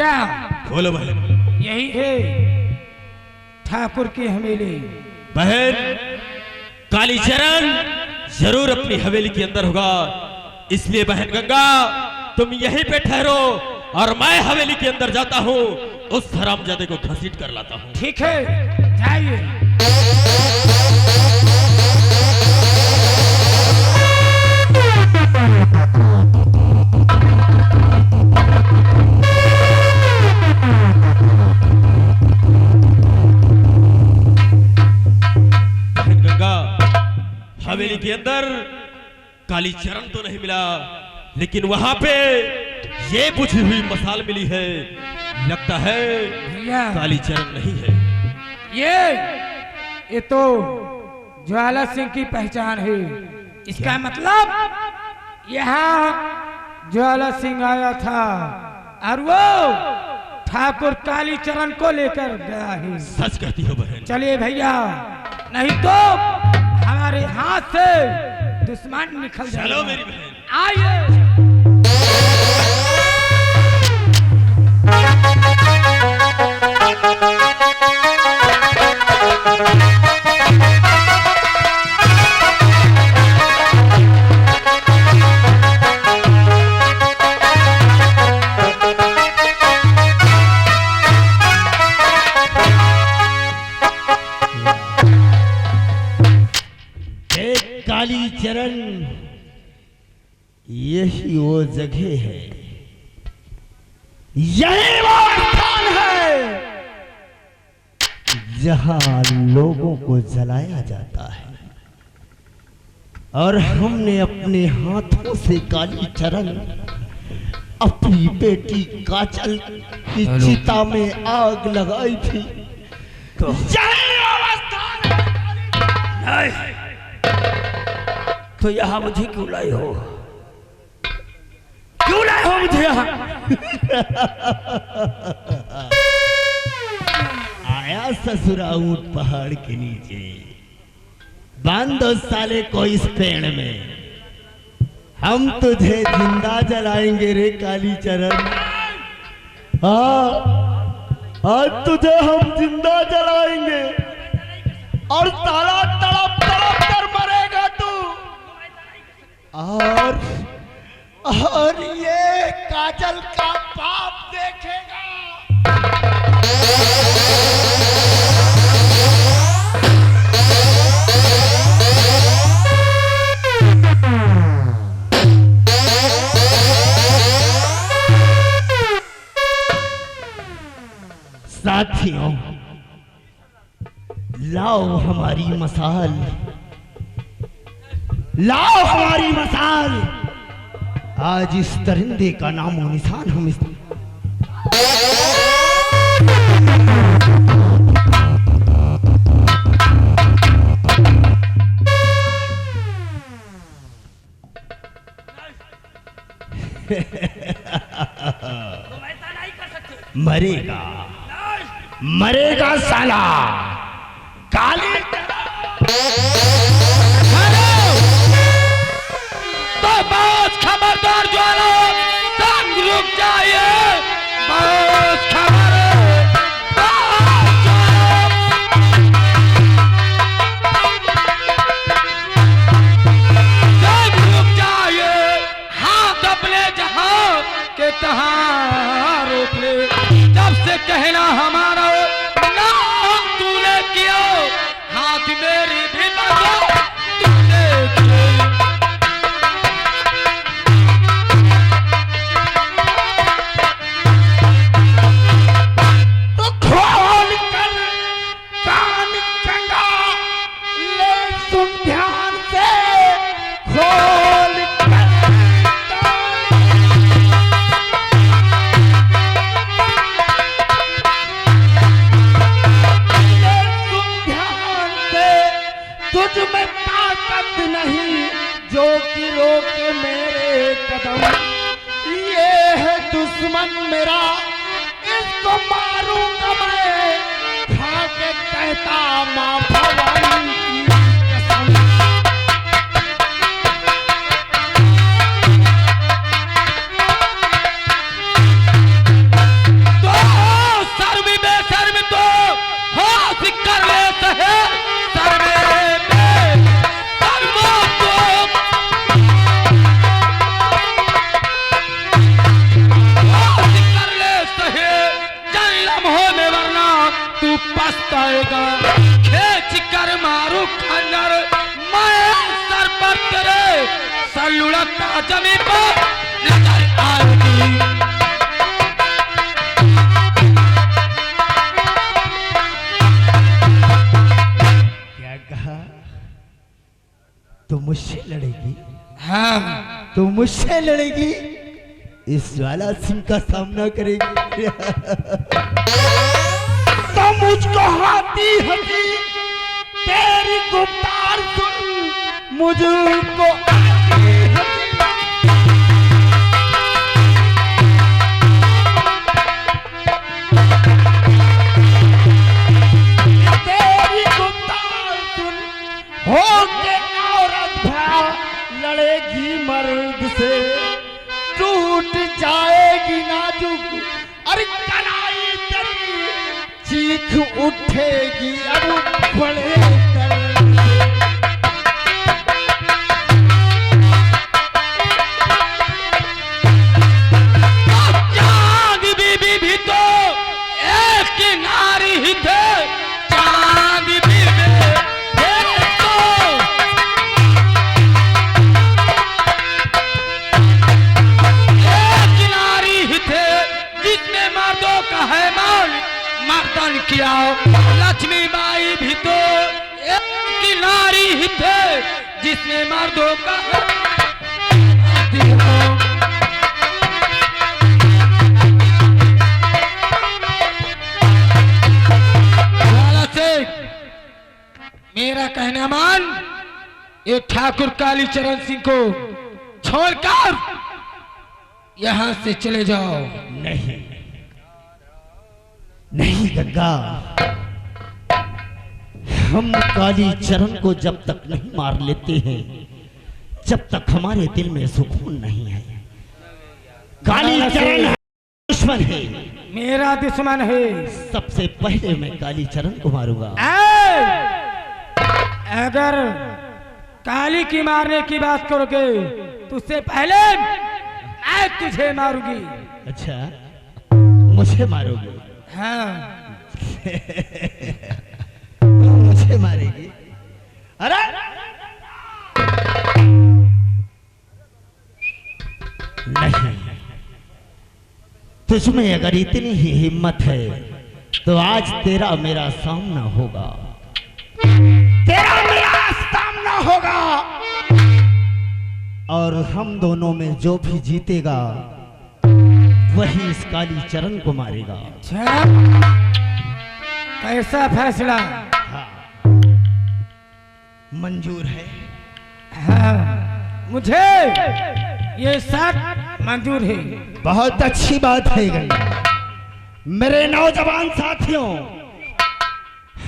भैया बोलो बहन। यही है ठाकुर की हवेली। बहन कालीचरण जरूर अपनी हवेली के अंदर होगा, इसलिए बहन गंगा तुम यहीं पे ठहरो और मैं हवेली के अंदर जाता हूँ, उस हरामजादे को घसीट कर लाता हूँ। ठीक है जाइए। हवेली के अंदर कालीचरण तो नहीं मिला, लेकिन वहां पे ये बुझी हुई मसाल मिली है। लगता है कालीचरण नहीं है। ये तो ज्वाला सिंह की पहचान है। इसका मतलब यहाँ ज्वाला सिंह आया था और वो ठाकुर कालीचरण को लेकर गया है। सच कहती हो बहन। चलिए भैया, नहीं तो हमारे हाथ से दुश्मन निकल जाएगा। चलो मेरी बहन, आइए। कालीचरण यही वो जगह है, यही वो स्थान है जहां लोगों को जलाया जाता है। और हमने अपने हाथों से कालीचरण अपनी बेटी काजल की चिता में आग लगाई थी। तो यही वो स्थान है। तो यहाँ मुझे क्यों लाए हो? क्यों लाए हो मुझे यहाँ? आया ससुरा ऊंट पहाड़ के नीचे, बांधो साले को इस पेड़ में, हम तुझे जिंदा जलाएंगे रे कालीचरण। हाँ, आज तुझे हम जिंदा जलाएंगे और साला तड़प तड़प कर मरेगा तू। और ये काजल का बाप देखेगा। साथियों, लाओ हमारी मसाल, लाओ हमारी मसाल। आज इस दरिंदे का नामो निशान हम इस मरेगा, मरेगा साला काली। बस खबरदार ज्वाला, तंग रुक जाइए। बस खबर, तंग रुक जाइए। हाथ अपने जहां के तहां रोक ले। जब से कहना हमारा नाम तूने किया, हाथ मेरी भी लगा तूने किया। तुझ में ताकत नहीं जो कि रोके मेरे कदम। ये है दुश्मन मेरा, इसको मारूंगा मैं, खा के कहता माँ भवानी की कसम। लुढ़कता जमीन पर नजर आएगी। क्या कहा? तो मुझसे लड़ेगी? हाँ, तो मुझसे लड़ेगी? इस ज्वाला सिंह का सामना करेगी? तो मुझको हाथी हंसी तेरी गुफ्तार सुन, मुझको हाथी हंसी। तेरी गुफ्तार सुन, होके औरत भा लड़ेगी मर्द से, टूट जाएगी नाजुक अरे कलाई तेरी, चीख उठेगी अब बड़े दर्द से। चांद बीबी भी तो एक किनारी ही थे, चांद बीबी तो एक किनारी ही थे, जिसने मर्दों का है मर्दन किया। लक्ष्मी बाई भी तो एक किनारी ही थे, जिसने मर्दों का मेरा कहना मान, ये ठाकुर कालीचरण सिंह को छोड़कर यहां से चले जाओ। नहीं नहीं गंगा, हम कालीचरण को जब तक नहीं मार लेते हैं जब तक हमारे दिल में सुकून नहीं है। कालीचरण दुश्मन है, मेरा दुश्मन है। सबसे पहले मैं कालीचरण को मारूंगा। अगर काली की मारने की बात करोगे तो उससे पहले मैं तुझे मारूंगी। अच्छा, मुझे मारोगे? हाँ, मुझे मारेगी? अरे नहीं, तुझमें अगर इतनी ही हिम्मत है तो आज तेरा मेरा सामना होगा, तेरा मेरा सामना होगा, और हम दोनों में जो भी जीतेगा वही इस कालीचरण को मारेगा। अच्छा, कैसा फैसला? हाँ, मंजूर है? हाँ, मुझे ये सब मंजूर है। बहुत अच्छी बात है गंगा। मेरे नौजवान साथियों,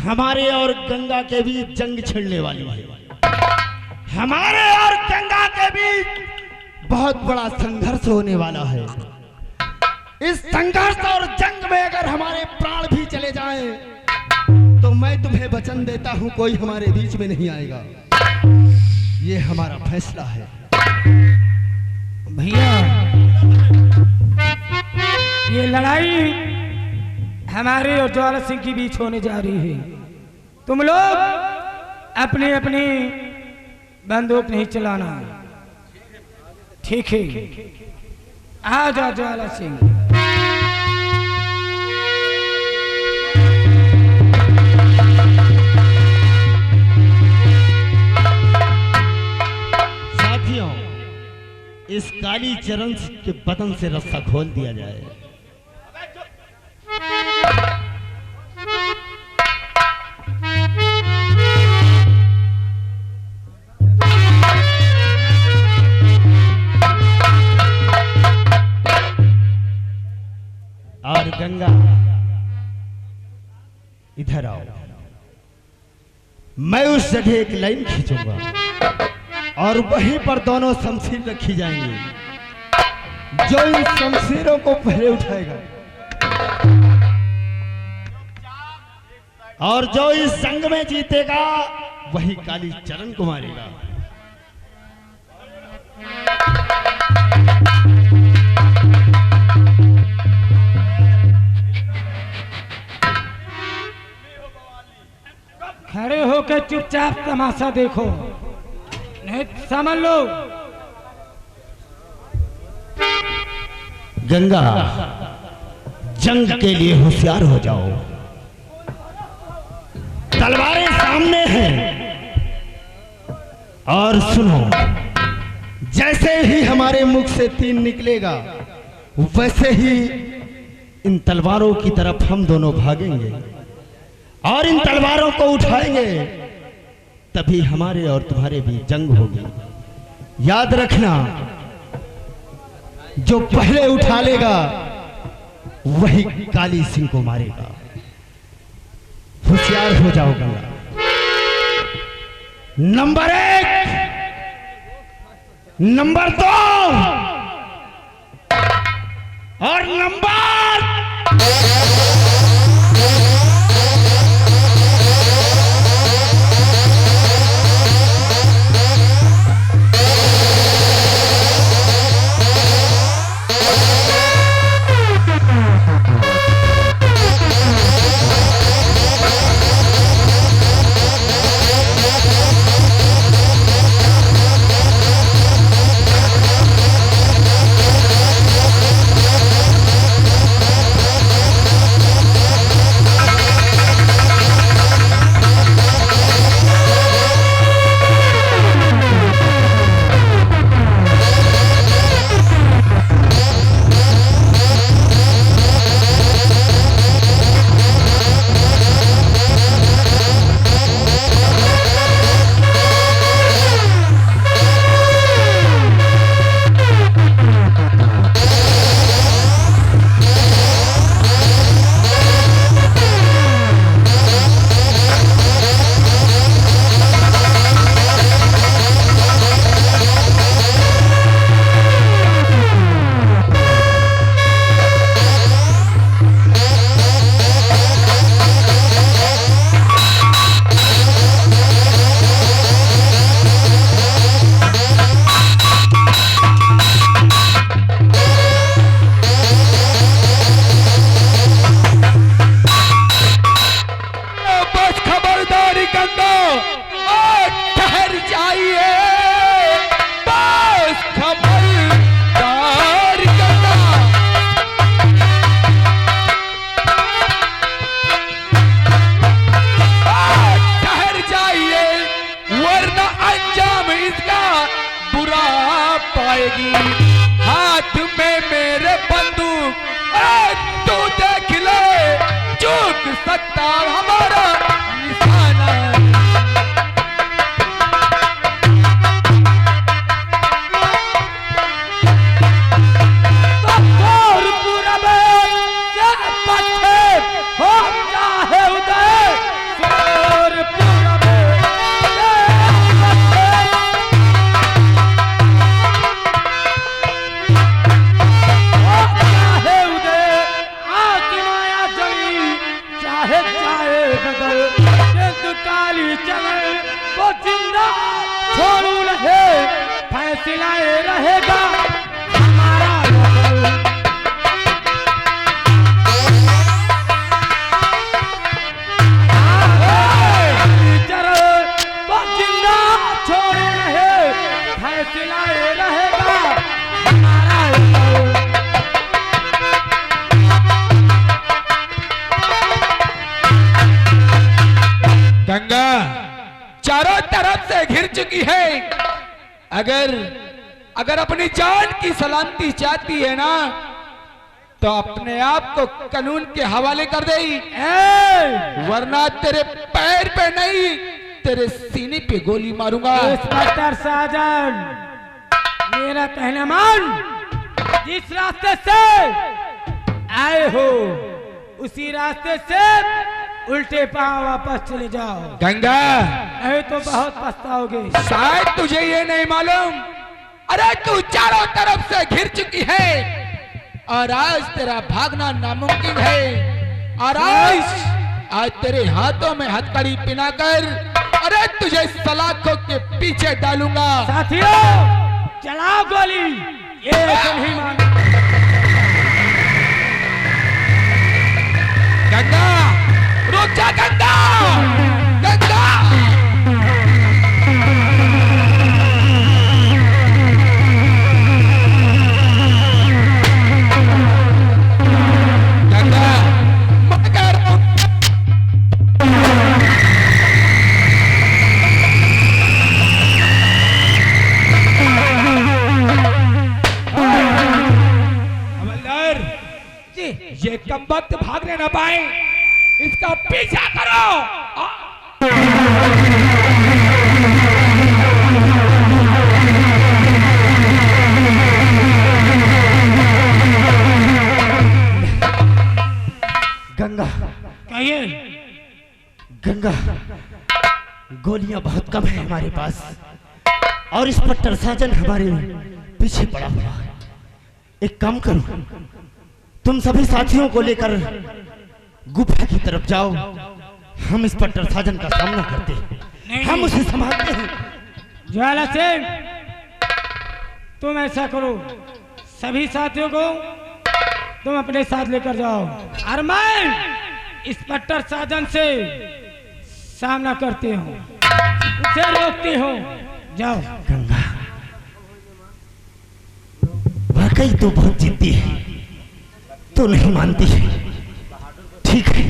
हमारे और गंगा के बीच जंग छिड़ने वाली है। हमारे और गंगा के बीच बहुत बड़ा संघर्ष होने वाला है। इस संघर्ष और जंग में अगर हमारे प्राण भी चले जाएं तो मैं तुम्हें वचन देता हूं कोई हमारे बीच में नहीं आएगा। ये हमारा फैसला है। भैया, ये लड़ाई हमारे और ज्वाला सिंह के बीच होने जा रही है। तुम लोग अपनी अपनी बंदूक नहीं चलाना, ठीक है? आ जा ज्वाला सिंह। साथियों, इस कालीचरण के बदन से रस्सा खोल दिया जाए। और गंगा, इधर आओ। मैं उस जगह एक लाइन खींचूंगा और वहीं पर दोनों शमशीर रखी जाएंगी। जो इन शमशीरों को पहले उठाएगा और जो इस जंग में जीतेगा वही कालीचरण को मारेगा। खड़े होकर चुपचाप तमाशा देखो, नहीं समझ लो गंगा, जंग के लिए होशियार हो जाओ। तलवारें सामने हैं और सुनो, जैसे ही हमारे मुख से तीर निकलेगा वैसे ही इन तलवारों की तरफ हम दोनों भागेंगे और इन तलवारों को उठाएंगे, तभी हमारे और तुम्हारे बीच जंग होगी। याद रखना, जो पहले उठा लेगा वही काली सिंह को मारेगा। होशियार हो जाओ गंगा। नंबर 1, नंबर 2 और नंबर हाथ में मेरे बंदूक, तू देख ले, चूक सकता हमारा निशाना। फैसलाए रहेगा हमारा जिंदा छोड़ रहे, फैसलाए रहेगा हमारा। गंगा चारों तरफ से घिर चुकी है। अगर अपनी जान की सलामती चाहती है ना, तो अपने आप को कानून के हवाले कर दे, वरना तेरे पैर पे नहीं तेरे सीने पे गोली मारूंगा। इंस्पेक्टर साजन, मेरा कहना मान, जिस रास्ते से आए हो उसी रास्ते से उल्टे पांव वापस चले जाओ। गंगा, नहीं तो बहुत पछताओगे। शायद तुझे ये नहीं मालूम, अरे तू चारों तरफ से घिर चुकी है और आज तेरा भागना नामुमकिन है। और आज तेरे हाथों में हथकड़ी पिनाकर अरे तुझे सलाखों के पीछे डालूंगा। साथियों, चलाओ गोली, ये नहीं मानो। गंगा, रुक जा गंगा, गंगा। कमबख्त भागने न पाए। इसका पीछा करो। गंगा, कहिए। गंगा, गोलियां बहुत कम है हमारे पास और इंस्पेक्टर साजन हमारे पीछे पड़ा हुआ है। एक काम करो, तुम सभी साथियों को लेकर गुफा की तरफ जाओ। हम इंस्पेक्टर साजन का सामना करते हैं, हम उसे संभालते हैं। ज्वाला सिंह, तुम ऐसा करो, सभी साथियों को तुम अपने साथ लेकर जाओ और मैं इंस्पेक्टर साजन से सामना करती हूँ, उसे रोकती हूँ। जाओ। गंगा, वाकई तो बहुत जिद्दी है, तो नहीं मानती है। ठीक है,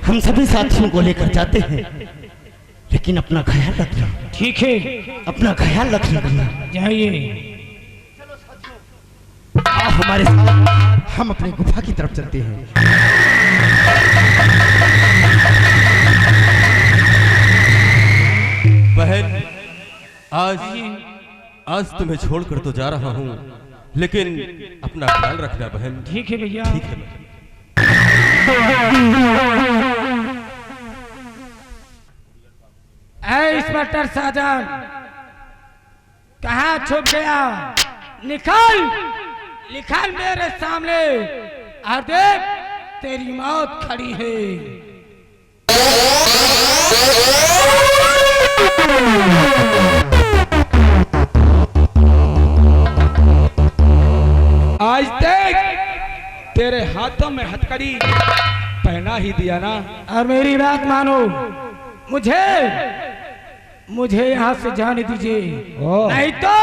हम सभी साथियों को लेकर जाते हैं, लेकिन अपना ख्याल रखना। ठीक है, अपना ख्याल रखना गंगा। जाइए। आओ हमारे साथ, हम अपनी गुफा की तरफ चलते हैं। बहन, आज तुम्हें छोड़कर तो जा रहा हूँ, लेकिन अपना ख्याल रखना बहन। ठीक है भैया। ठीक है बहन। ऐ इंस्पेक्टर साजन, कहाँ छुप गया? निकल, निकल मेरे सामने और देख, तेरी मौत खड़ी है। आज तक तेरे हाथों में हथकड़ी पहना ही दिया ना। और मेरी बात मानो, मुझे यहाँ से जाने दीजिए, नहीं तो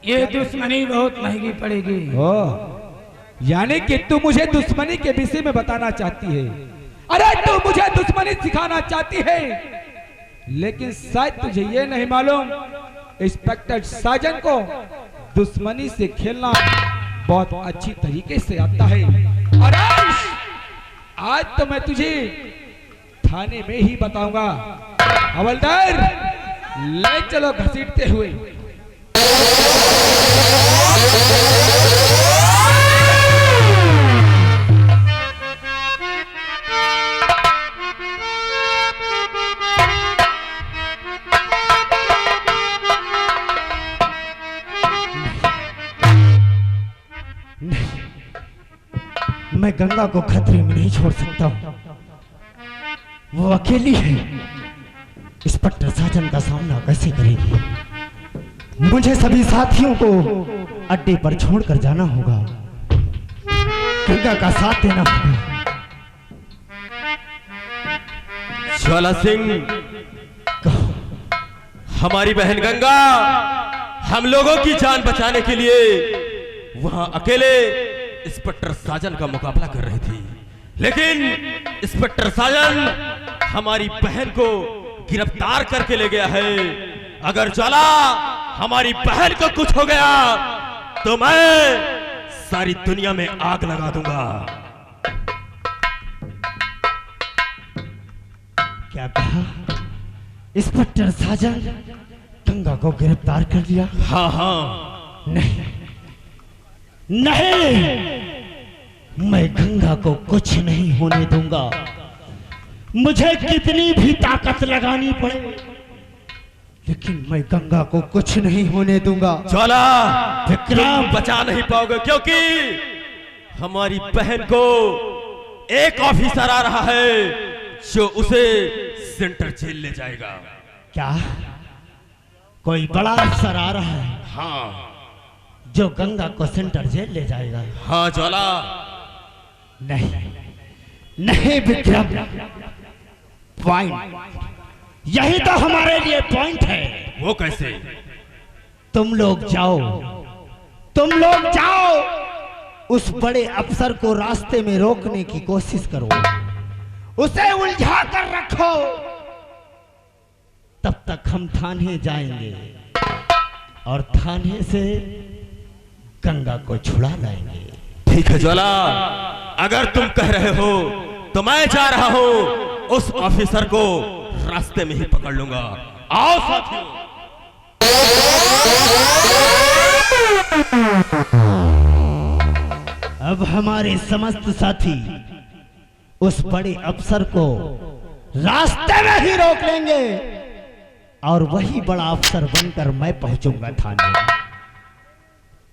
ये दुश्मनी बहुत महंगी पड़ेगी। यानी कि तू मुझे दुश्मनी के विषय में बताना चाहती है? अरे तू मुझे दुश्मनी सिखाना चाहती है, लेकिन शायद तुझे ये नहीं मालूम इंस्पेक्टर साजन को दुश्मनी से खेलना बहुत अच्छी तरीके से आता है। और आज तो मैं तुझे थाने में ही बताऊंगा। हवलदार, ले चलो घसीटते हुए। मैं गंगा को खतरे में नहीं छोड़ सकता। वो अकेली है, इंस्पेक्टर साजन का सामना कैसे करेगी? मुझे सभी साथियों को अड्डे पर छोड़कर जाना होगा, गंगा का साथ देना होगा। ज्वाला सिंह, हमारी बहन गंगा हम लोगों की जान बचाने के लिए वहां अकेले इंस्पेक्टर साजन का मुकाबला कर रही थी, लेकिन इंस्पेक्टर साजन हमारी बहन को गिरफ्तार करके ले गया है। अगर ज्वाला हमारी बहन को कुछ हो गया तो मैं सारी दुनिया में आग लगा दूंगा। क्या कहा? इंस्पेक्टर साजन गंगा को गिरफ्तार कर लिया? हाँ हाँ। नहीं नहीं, मैं गंगा को कुछ नहीं होने दूंगा। मुझे कितनी भी ताकत लगानी पड़े, लेकिन मैं गंगा को कुछ नहीं होने दूंगा। ज्वाला, विक्रम, बचा नहीं पाओगे, क्योंकि हमारी बहन को एक ऑफिसर आ रहा है जो उसे सेंटर जेल ले जाएगा। क्या कोई बड़ा अफसर आ रहा है? हाँ जो गंगा को सेंटर जेल ले जाएगा? हाँ ज्वाला। नहीं नहीं विक्रम, पॉइंट, यही तो हमारे लिए पॉइंट है। वो कैसे? तुम लोग जाओ, तुम लोग जाओ, उस बड़े अफसर को रास्ते में रोकने की कोशिश करो, उसे उलझा कर रखो, तब तक हम थाने जाएंगे और थाने से गंगा को छुड़ा लाएंगे। ठीक है ज्वाला, अगर तुम कह रहे हो तो मैं जा रहा हूं, उस ऑफिसर को रास्ते में ही पकड़ लूंगा। आओ साथियों। अब हमारे समस्त साथी उस बड़े अफसर को रास्ते में ही रोक लेंगे और वही बड़ा अफसर बनकर मैं पहुंचूंगा थाने।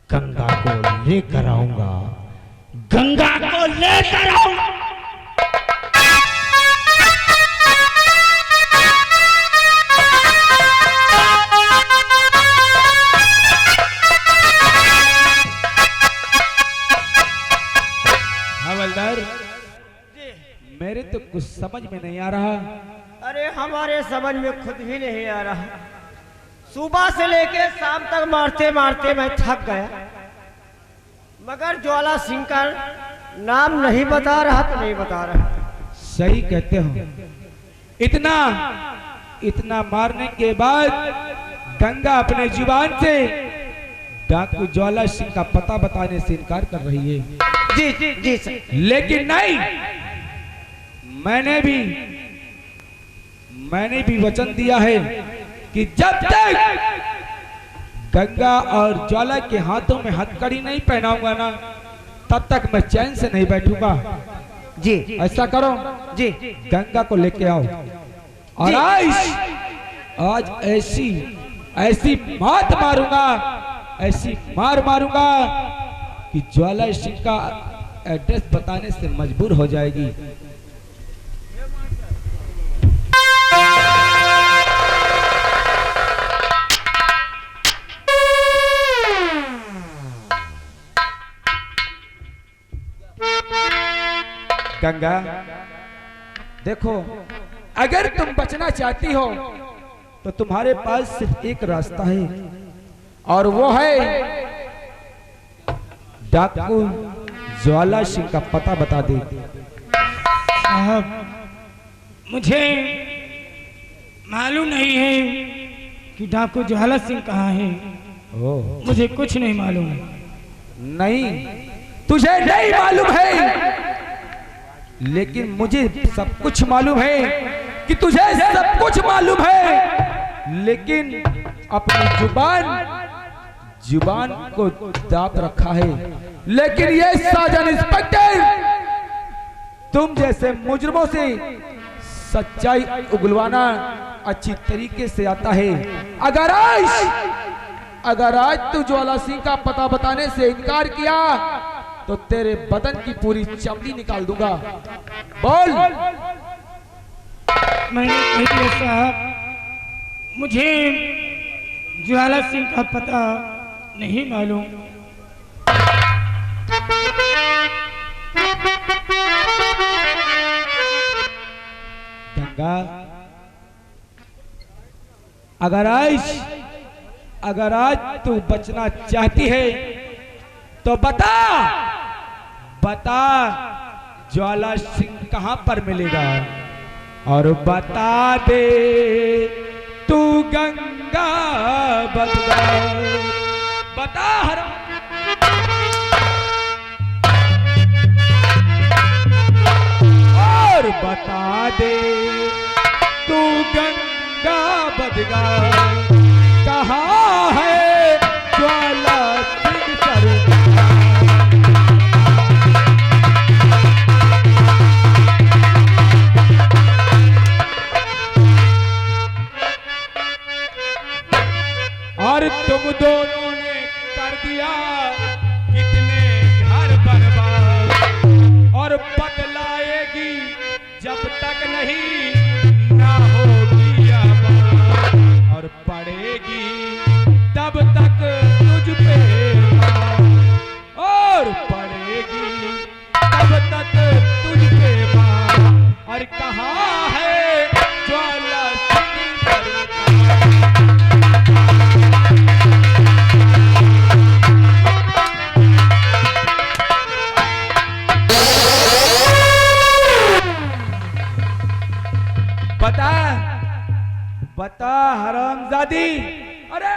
गंगा को लेकर आऊंगा, गंगा को लेकर आऊंगा। हवलदार, मेरे तो कुछ समझ में नहीं आ रहा। अरे हमारे समझ में खुद भी नहीं आ रहा। सुबह से लेके शाम तक मारते मारते मैं थक गया, मगर ज्वाला सिंह का नाम नहीं बता रहा तो नहीं बता रहा। सही कहते हो। इतना मारने के बाद गंगा अपने जुबान से डाकू ज्वाला सिंह का पता बताने से इनकार कर रही है। जी जी जी सर। लेकिन नहीं, मैंने भी वचन दिया है कि जब तक गंगा और ज्वाला के हाथों में हथकड़ी नहीं पहनाऊंगा ना, तब तक मैं चैन से नहीं बैठूंगा। जी ऐसा करो, जी गंगा को लेके आओ और आज ऐसी मात मारूंगा, ऐसी मार मारूंगा कि ज्वाला सिंह का एड्रेस बताने से मजबूर हो जाएगी। गंगा, देखो, अगर तुम बचना चाहती हो तो तुम्हारे पास सिर्फ एक रास्ता है और वो है डाकू ज्वाला सिंह का पता बता दे। साहब, मुझे मालूम नहीं है कि डाकू ज्वाला सिंह कहाँ है। मुझे कुछ नहीं मालूम। नहीं, तुझे नहीं मालूम है, लेकिन मुझे सब कुछ मालूम है कि तुझे सब कुछ मालूम है, लेकिन अपनी जुबान को दाब रखा है। लेकिन ये साजन इंस्पेक्टर, तुम जैसे मुजरिमों से सच्चाई उगलवाना अच्छी तरीके से आता है। अगर आज तू ज्वाला सिंह का पता बताने से इनकार किया तो तेरे बदन की पूरी चमड़ी निकाल दूंगा। बोल। मैंने कही है साहब, मुझे ज्वाला सिंह का पता नहीं मालूम। गंगा, अगर आज तू बचना चाहती है तो बता ज्वाला सिंह कहां पर मिलेगा, और बता दे तू गंगा बदला। बता हरा। और बता दे तू गंगा बदला कहाँ है ज्वाला सिंह सरकार। और तुम दोनों ने कर दिया कितने घर बर्बाद, और बदलाएगी जब तक नहीं ना होगी आबाद, और पड़ेगी तब तक तुझ पे मार, और पड़ेगी तब तक तुझ पे मार। और कहाँ है ज्वाला सिंह सरकार। बता हरामजादी, अरे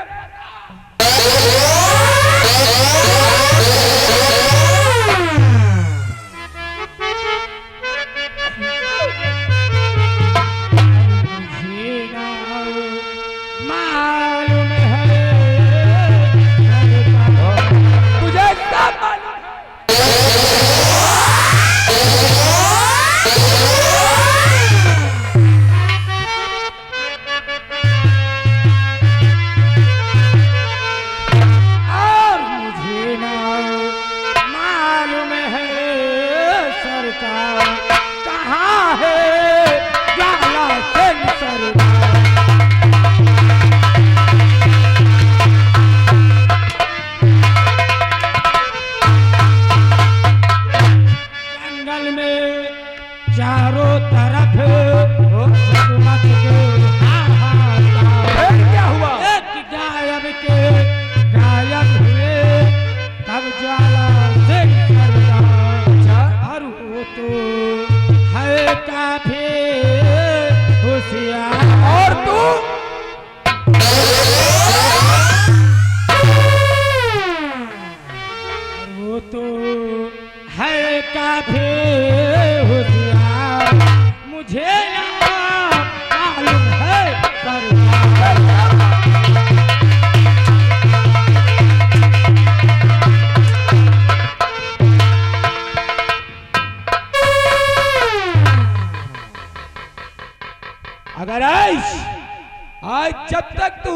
आज जब तक तू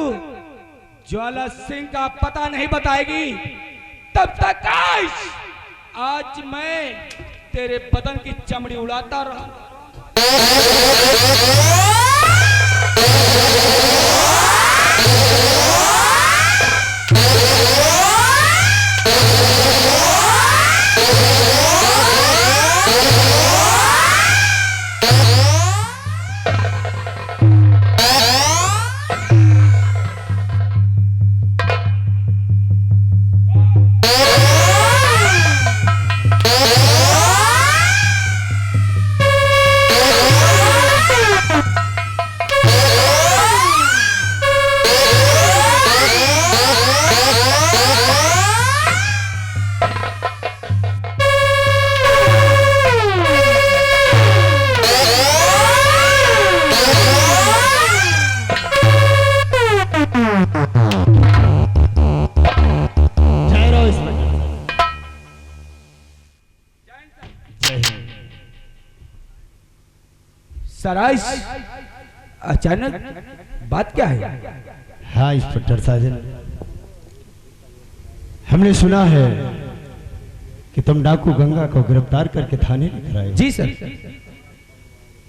ज्वाला सिंह का पता नहीं बताएगी तब तक आज मैं तेरे बदन की चमड़ी उड़ाता रहूंगा। सराइस अचानक बात क्या है? हाँ इंस्पेक्टर साजन, हमने सुना है कि तुम डाकू गंगा को गिरफ्तार करके थाने लेकर आए। जी सर।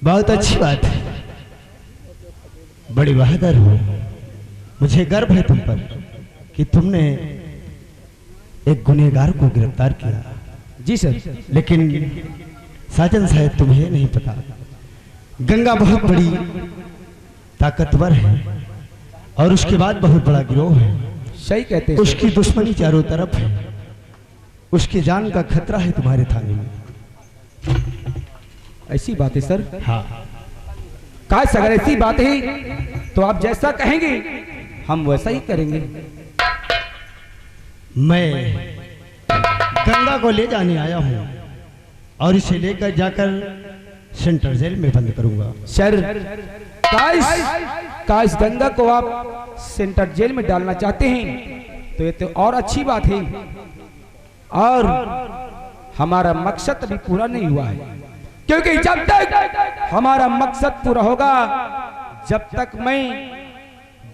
बहुत अच्छी बात है, बड़ी बहादुर हो। मुझे गर्व है तुम पर कि तुमने एक गुनहगार को गिरफ्तार किया। जी सर। लेकिन साजन साहब तुम्हें नहीं पता, गंगा बहुत बड़ी ताकतवर है और उसके बाद बहुत बड़ा गिरोह है। सही कहते हैं। उसकी दुश्मनी चारों तरफ है, उसकी जान का खतरा है तुम्हारे थाने में। ऐसी बात है सर? हाँ। काश अगर ऐसी बात है तो आप जैसा कहेंगे हम वैसा ही करेंगे। मैं गंगा को ले जाने आया हूँ और इसे लेकर जाकर सेंट्रल जेल में बंद करूंगा। सर काश गंगा को आप सेंट्रल जेल में डालना चाहते हैं तो ये तो और अच्छी बात है, और हमारा मकसद अभी पूरा नहीं हुआ है, क्योंकि जब तक हमारा मकसद पूरा होगा, जब तक मैं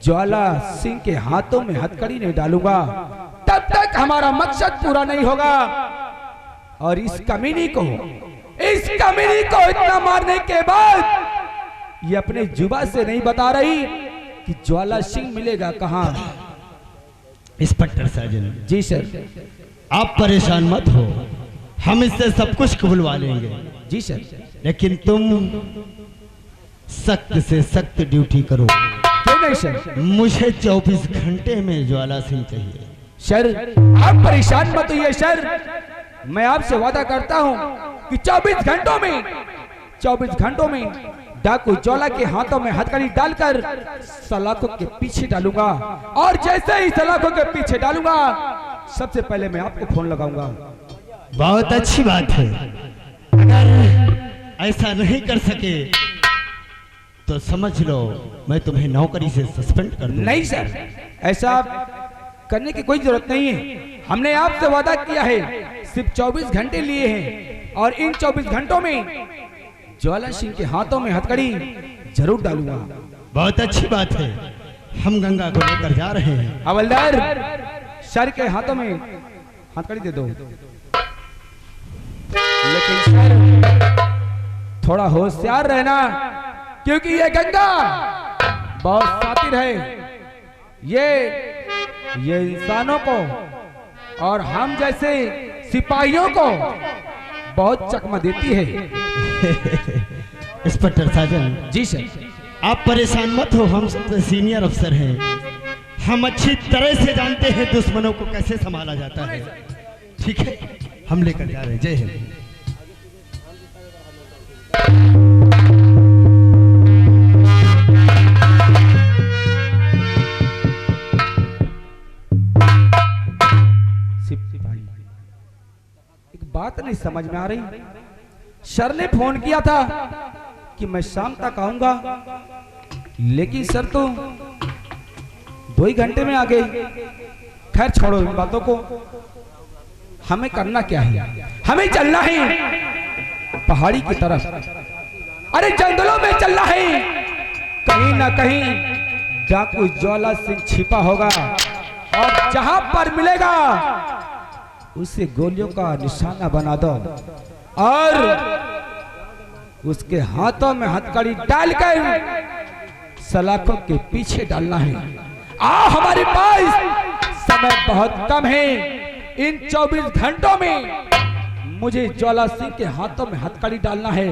ज्वाला सिंह के हाथों में हथकड़ी नहीं डालूंगा तब तक हमारा मकसद पूरा नहीं होगा। और इस कमीनी को इतना मारने के बाद ये अपने जुबा से नहीं बता रही कि ज्वाला सिंह मिलेगा कहां। इंस्पेक्टर साजन। जी सर। आप परेशान मत हो, हम इससे सब कुछ कबूलवा लेंगे। जी सर। लेकिन तुम सख्त से सख्त ड्यूटी करो। क्यों नहीं सर? मुझे 24 घंटे में ज्वाला सिंह चाहिए। सर आप परेशान मत होइए सर, मैं आपसे वादा करता हूं कि 24 घंटों में डाकू ज्वाला के हाथों में हथकड़ी डालकर सलाखों के पीछे डालूंगा, और जैसे ही सलाखों के पीछे डालूंगा सबसे पहले मैं आपको फोन लगाऊंगा। बहुत अच्छी बात है। अगर ऐसा नहीं कर सके तो समझ लो मैं तुम्हें नौकरी से सस्पेंड कर दूंगा। नहीं सर, ऐसा करने की कोई जरूरत नहीं है। हमने आपसे वादा किया है, सिर्फ 24 घंटे लिए हैं, और इन 24 घंटों में ज्वाला सिंह के हाथों में हथकड़ी जरूर डालूंगा। बहुत अच्छी बात है, हम गंगा को लेकर जा रहे हैं। हवलदार सर के हाथों में हथकड़ी दे दो। लेकिन सर थोड़ा होशियार रहना, क्योंकि ये गंगा बहुत शातिर है। ये इंसानों को और हम जैसे सिपाहियों को बहुत चकमा देती है। इंस्पेक्टर साजन। जी सर। आप परेशान मत हो, हम सबसे सीनियर अफसर हैं, हम अच्छी तरह से जानते हैं दुश्मनों को कैसे संभाला जाता है। ठीक है, हम लेकर जा रहे हैं। जय हिंद। एक बात नहीं समझ में आ रही, सर ने फोन किया था कि मैं शाम तक आऊंगा, लेकिन सर तो 2 ही घंटे में आ गए। खैर छोड़ो इन बातों को, हमें करना क्या है? हमें चलना है पहाड़ी की तरफ, अरे जंगलों में चलना है। कहीं ना कहीं डाकू ज्वाला सिंह छिपा होगा और जहां पर मिलेगा उसे गोलियों का निशाना बना दो और उसके हाथों में हथकड़ी डालकर सलाखों के पीछे डालना है। हमारे पास समय बहुत कम है। इन 24 घंटों में मुझे ज्वाला सिंह के हाथों में हथकड़ी डालना है।